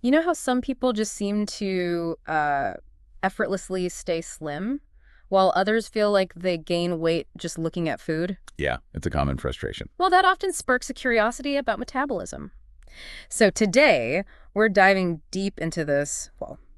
You know how some people just seem to effortlessly stay slim, while others feel like they gain weight just looking at food? Yeah, it's a common frustration. Well, that often sparks a curiosity about metabolism. So today, we're diving deep into this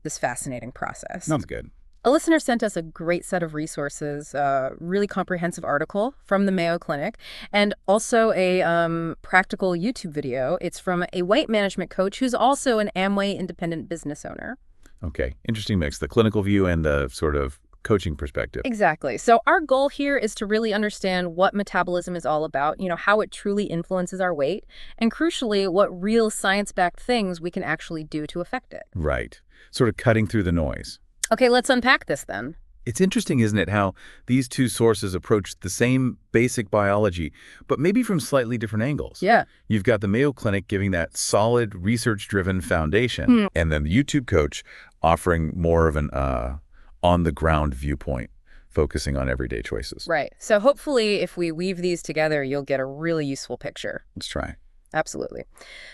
fascinating process. Sounds good. A listener sent us a great set of resources, a really comprehensive article from the Mayo Clinic, and also a practical YouTube video. It's from a weight management coach who's also an Amway independent business owner. Okay, interesting mix. The clinical view and the sort of coaching perspective. Exactly. So our goal here is to really understand what metabolism is all about, how it truly influences our weight, and crucially, what real science-backed things we can actually do to affect it. Right. Sort of cutting through the noise. Okay, let's unpack this then. It's interesting, isn't it, how these two sources approach the same basic biology, but maybe from slightly different angles. Yeah. You've got the Mayo Clinic giving that solid, research-driven foundation, and then the YouTube coach offering more of an on-the-ground viewpoint, focusing on everyday choices. Right. So hopefully, if we weave these together, you'll get a really useful picture. Let's try. Absolutely.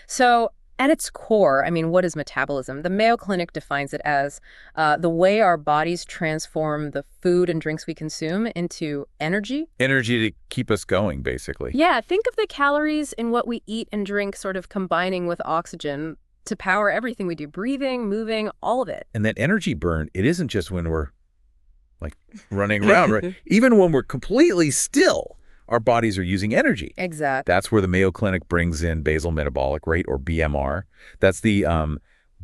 So at its core, what is metabolism? The Mayo Clinic defines it as the way our bodies transform the food and drinks we consume into energy. Energy to keep us going, basically. Yeah, think of the calories in what we eat and drink sort of combining with oxygen to power everything we do, breathing, moving, all of it. And that energy burn, it isn't just when we're like running around, right? Even when we're completely still, our bodies are using energy. Exactly. That's where the Mayo Clinic brings in basal metabolic rate, or BMR. That's the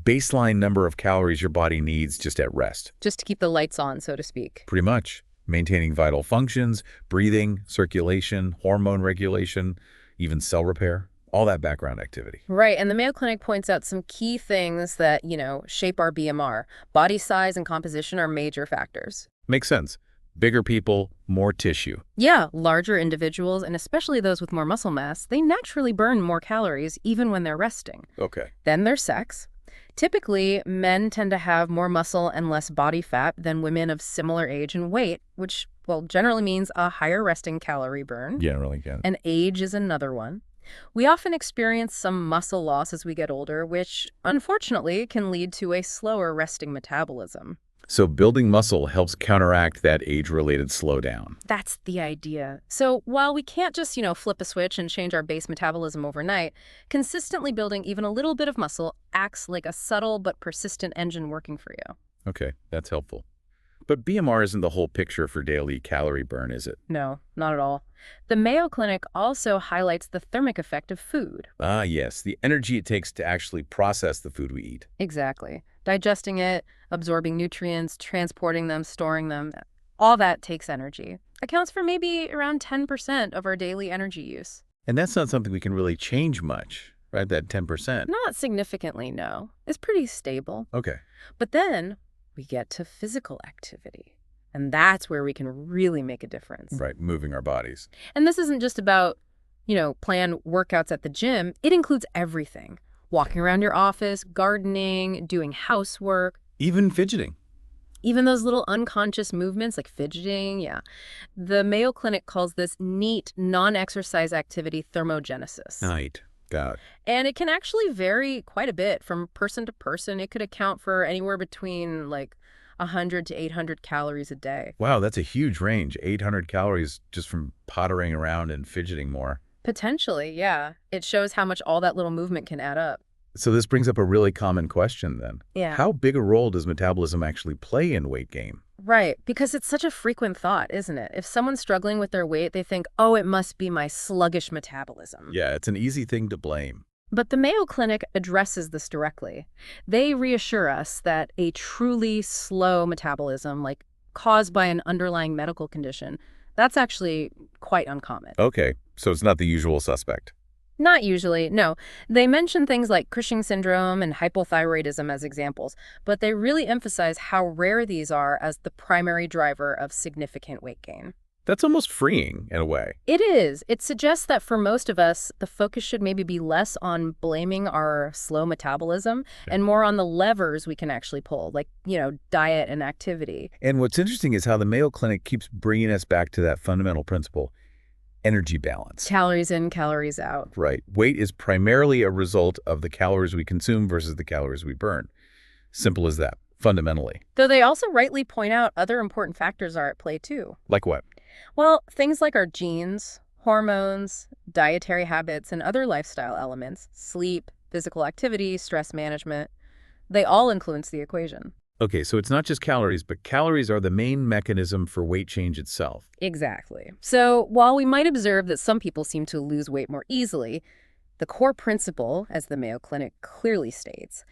baseline number of calories your body needs just at rest. Just to keep the lights on, so to speak. Pretty much. Maintaining vital functions, breathing, circulation, hormone regulation, even cell repair, all that background activity. Right, and the Mayo Clinic points out some key things that, shape our BMR. Body size and composition are major factors. Makes sense. Bigger people, more tissue. Yeah, larger individuals, and especially those with more muscle mass, they naturally burn more calories even when they're resting. Okay. Then there's sex. Typically, men tend to have more muscle and less body fat than women of similar age and weight, which, generally means a higher resting calorie burn. Generally, yeah. And age is another one. We often experience some muscle loss as we get older, which, unfortunately, can lead to a slower resting metabolism. So building muscle helps counteract that age-related slowdown. That's the idea. So while we can't just, flip a switch and change our base metabolism overnight, consistently building even a little bit of muscle acts like a subtle but persistent engine working for you. Okay, that's helpful. But BMR isn't the whole picture for daily calorie burn, is it? No, not at all. The Mayo Clinic also highlights the thermic effect of food. Ah, yes, the energy it takes to actually process the food we eat. Exactly. Digesting it, absorbing nutrients, transporting them, storing them, all that takes energy. Accounts for maybe around 10% of our daily energy use. And that's not something we can really change much, right? That 10%. Not significantly, no. It's pretty stable. Okay. But then we get to physical activity. And that's where we can really make a difference. Right, moving our bodies. And this isn't just about, planned workouts at the gym. It includes everything. Walking around your office, gardening, doing housework. Even fidgeting. Even those little unconscious movements like fidgeting, yeah. The Mayo Clinic calls this neat, non-exercise activity thermogenesis. Right. Got it. And it can actually vary quite a bit from person to person. It could account for anywhere between 100 to 800 calories a day. Wow, that's a huge range. 800 calories just from pottering around and fidgeting more. Potentially, yeah. It shows how much all that little movement can add up. So this brings up a really common question then. Yeah. How big a role does metabolism actually play in weight gain? Right, because it's such a frequent thought, isn't it? If someone's struggling with their weight, they think, oh, it must be my sluggish metabolism. Yeah, it's an easy thing to blame. But the Mayo Clinic addresses this directly. They reassure us that a truly slow metabolism, caused by an underlying medical condition, that's actually quite uncommon. Okay, so it's not the usual suspect. Not usually, no. They mention things like Cushing syndrome and hypothyroidism as examples, but they really emphasize how rare these are as the primary driver of significant weight gain. That's almost freeing in a way. It is. It suggests that for most of us, the focus should maybe be less on blaming our slow metabolism and more on the levers we can actually pull, like, diet and activity. And what's interesting is how the Mayo Clinic keeps bringing us back to that fundamental principle. energy balance. Calories in, calories out. Right. Weight is primarily a result of the calories we consume versus the calories we burn. Simple as that, fundamentally. Though they also rightly point out other important factors are at play too. Like what? Well, things like our genes, hormones, dietary habits, and other lifestyle elements, sleep, physical activity, stress management, they all influence the equation. Okay, so it's not just calories, but calories are the main mechanism for weight change itself. Exactly. So while we might observe that some people seem to lose weight more easily, the core principle, as the Mayo Clinic clearly states,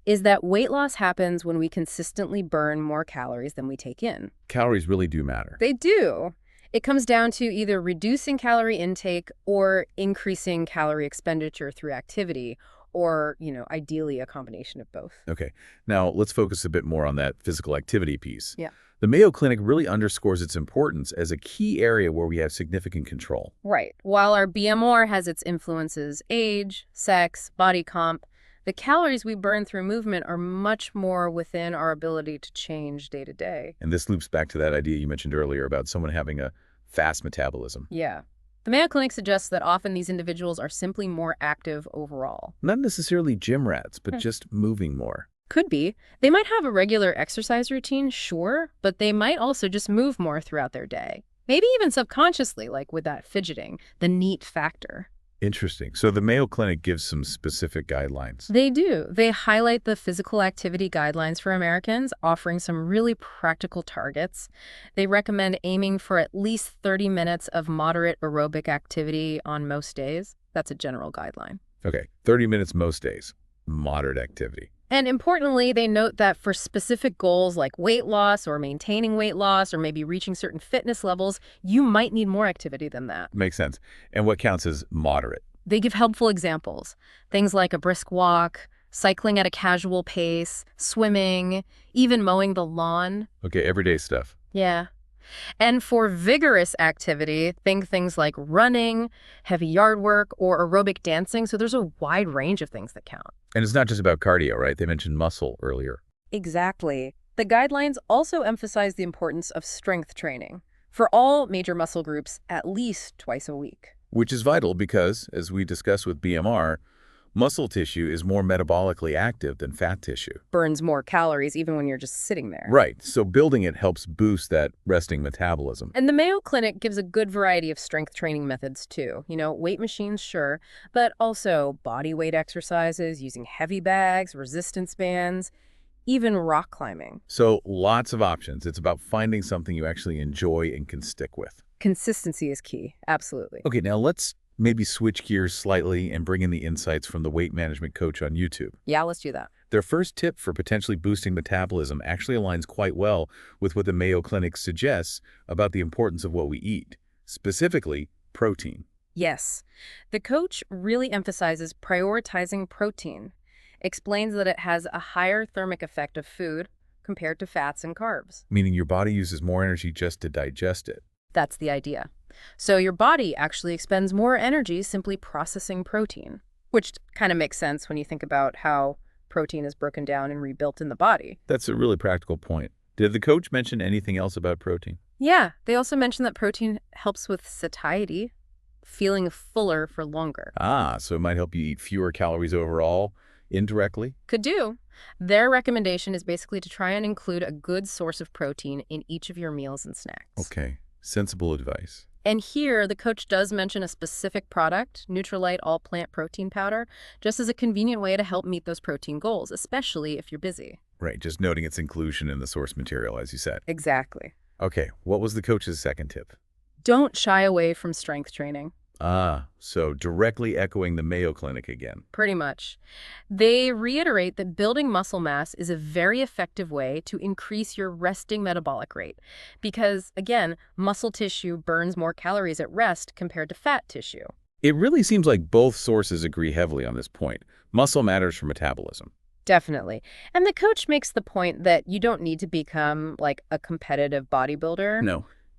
is that weight loss happens when we consistently burn more calories than we take in. Calories really do matter. They do. It comes down to either reducing calorie intake or increasing calorie expenditure through activity, or, ideally a combination of both. Okay, now let's focus a bit more on that physical activity piece. Yeah. The Mayo Clinic really underscores its importance as a key area where we have significant control. Right. While our BMR has its influences, age, sex, body comp, the calories we burn through movement are much more within our ability to change day to day. And this loops back to that idea you mentioned earlier about someone having a fast metabolism. Yeah. The Mayo Clinic suggests that often these individuals are simply more active overall. Not necessarily gym rats, but just moving more. Could be. They might have a regular exercise routine, sure, but they might also just move more throughout their day. Maybe even subconsciously, like with that fidgeting, the neat factor. Interesting. So the Mayo Clinic gives some specific guidelines. They do. They highlight the physical activity guidelines for Americans, offering some really practical targets. They recommend aiming for at least 30 minutes of moderate aerobic activity on most days. That's a general guideline. Okay, 30 minutes most days. Moderate activity. And importantly, they note that for specific goals like weight loss or maintaining weight loss or maybe reaching certain fitness levels, you might need more activity than that. Makes sense. And what counts as moderate? They give helpful examples. Things like a brisk walk, cycling at a casual pace, swimming, even mowing the lawn. Okay, everyday stuff. Yeah. And for vigorous activity, think things like running, heavy yard work, or aerobic dancing. So there's a wide range of things that count. And it's not just about cardio, right? They mentioned muscle earlier. Exactly. The guidelines also emphasize the importance of strength training for all major muscle groups at least twice a week. Which is vital because, as we discussed with BMR, muscle tissue is more metabolically active than fat tissue. Burns more calories even when you're just sitting there. Right, so building it helps boost that resting metabolism. And the Mayo Clinic gives a good variety of strength training methods too. Weight machines, sure, but also body weight exercises, using heavy bags, resistance bands, even rock climbing. So lots of options. It's about finding something you actually enjoy and can stick with. Consistency is key, absolutely. Okay, now let's maybe switch gears slightly and bring in the insights from the weight management coach on YouTube. Yeah, let's do that. Their first tip for potentially boosting metabolism actually aligns quite well with what the Mayo Clinic suggests about the importance of what we eat, specifically protein. Yes. The coach really emphasizes prioritizing protein, explains that it has a higher thermic effect of food compared to fats and carbs. Meaning your body uses more energy just to digest it. That's the idea. So your body actually expends more energy simply processing protein, which kind of makes sense when you think about how protein is broken down and rebuilt in the body. That's a really practical point. Did the coach mention anything else about protein? Yeah, they also mentioned that protein helps with satiety, feeling fuller for longer. Ah, so it might help you eat fewer calories overall, indirectly? Could do. Their recommendation is basically to try and include a good source of protein in each of your meals and snacks. Okay, sensible advice. And here, the coach does mention a specific product, Nutrilite All-Plant Protein Powder, just as a convenient way to help meet those protein goals, especially if you're busy. Right, just noting its inclusion in the source material, as you said. Exactly. Okay, what was the coach's second tip? Don't shy away from strength training. Ah, so directly echoing the Mayo Clinic again. Pretty much. They reiterate that building muscle mass is a very effective way to increase your resting metabolic rate because, again, muscle tissue burns more calories at rest compared to fat tissue. It really seems like both sources agree heavily on this point. Muscle matters for metabolism. Definitely. And the coach makes the point that you don't need to become like a competitive bodybuilder.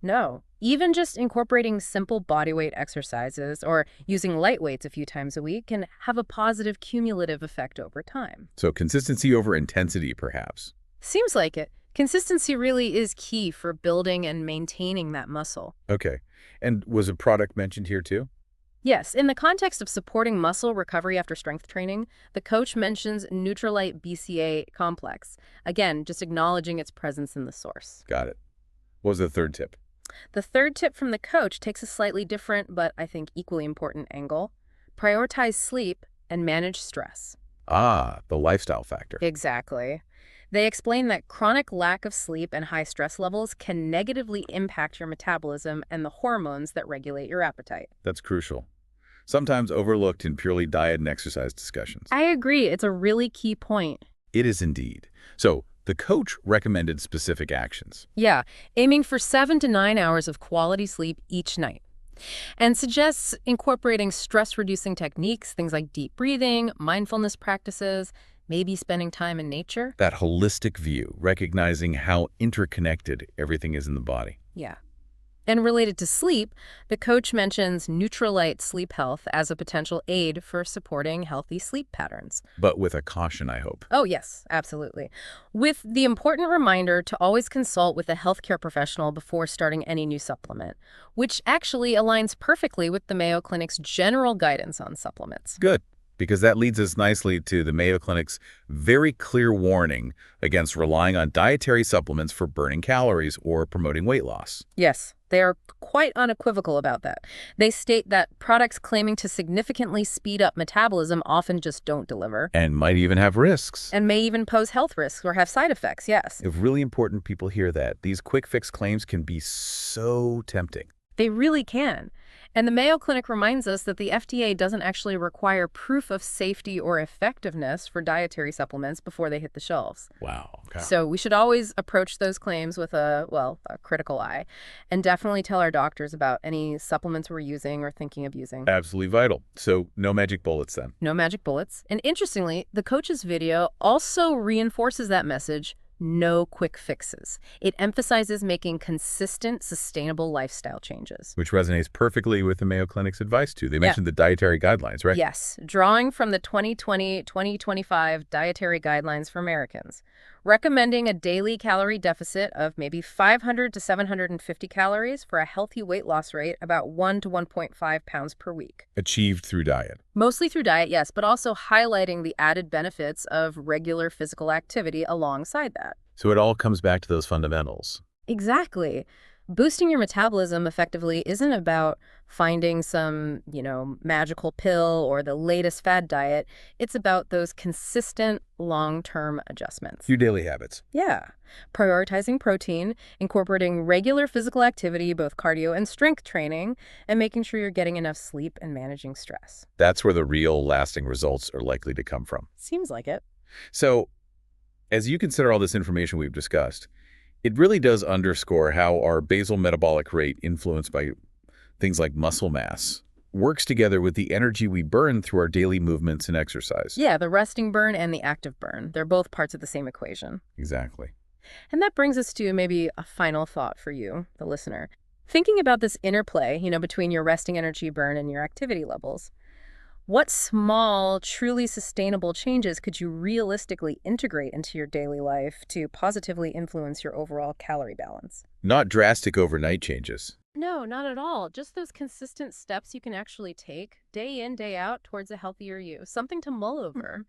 No. Even just incorporating simple bodyweight exercises or using light weights a few times a week can have a positive cumulative effect over time. So consistency over intensity, perhaps. Seems like it. Consistency really is key for building and maintaining that muscle. Okay. And was a product mentioned here too? Yes, in the context of supporting muscle recovery after strength training, the coach mentions Neutralite BCA complex. Again, just acknowledging its presence in the source. Got it. What was the third tip? The third tip from the coach takes a slightly different, but I think equally important angle. Prioritize sleep and manage stress. Ah, the lifestyle factor. Exactly. They explain that chronic lack of sleep and high stress levels can negatively impact your metabolism and the hormones that regulate your appetite. That's crucial. Sometimes overlooked in purely diet and exercise discussions. I agree. It's a really key point. It is indeed. So, the coach recommended specific actions. Yeah, aiming for 7 to 9 hours of quality sleep each night. And suggests incorporating stress-reducing techniques, things like deep breathing, mindfulness practices, maybe spending time in nature. That holistic view, recognizing how interconnected everything is in the body. Yeah. And related to sleep, the coach mentions Neutralite Sleep Health as a potential aid for supporting healthy sleep patterns. But with a caution, I hope. Oh, yes, absolutely. With the important reminder to always consult with a healthcare professional before starting any new supplement, which actually aligns perfectly with the Mayo Clinic's general guidance on supplements. Good, because that leads us nicely to the Mayo Clinic's very clear warning against relying on dietary supplements for burning calories or promoting weight loss. Yes, they are quite unequivocal about that. They state that products claiming to significantly speed up metabolism often just don't deliver. And might even have risks. And may even pose health risks or have side effects, yes. If really important people hear that, these quick fix claims can be so tempting. They really can. And the Mayo Clinic reminds us that the FDA doesn't actually require proof of safety or effectiveness for dietary supplements before they hit the shelves. Wow. Okay. So we should always approach those claims with a critical eye, and definitely tell our doctors about any supplements we're using or thinking of using. Absolutely vital. So no magic bullets then. No magic bullets. And interestingly, the coach's video also reinforces that message. No quick fixes. It emphasizes making consistent, sustainable lifestyle changes. Which resonates perfectly with the Mayo Clinic's advice too. They mentioned the dietary guidelines, right? Yes, drawing from the 2020-2025 Dietary Guidelines for Americans, recommending a daily calorie deficit of maybe 500 to 750 calories for a healthy weight loss rate about 1 to 1.5 pounds per week. Achieved through diet. Mostly through diet, yes, but also highlighting the added benefits of regular physical activity alongside that. So it all comes back to those fundamentals. Exactly. Boosting your metabolism effectively isn't about finding some, magical pill or the latest fad diet. It's about those consistent long-term adjustments. Few daily habits. Yeah. Prioritizing protein, incorporating regular physical activity, both cardio and strength training, and making sure you're getting enough sleep and managing stress. That's where the real lasting results are likely to come from. Seems like it. So, as you consider all this information we've discussed, it really does underscore how our basal metabolic rate, influenced by things like muscle mass, works together with the energy we burn through our daily movements and exercise. Yeah, the resting burn and the active burn. They're both parts of the same equation. Exactly. And that brings us to maybe a final thought for you, the listener. Thinking about this interplay, between your resting energy burn and your activity levels, what small, truly sustainable changes could you realistically integrate into your daily life to positively influence your overall calorie balance? Not drastic overnight changes. No, not at all. Just those consistent steps you can actually take day in, day out towards a healthier you. Something to mull over.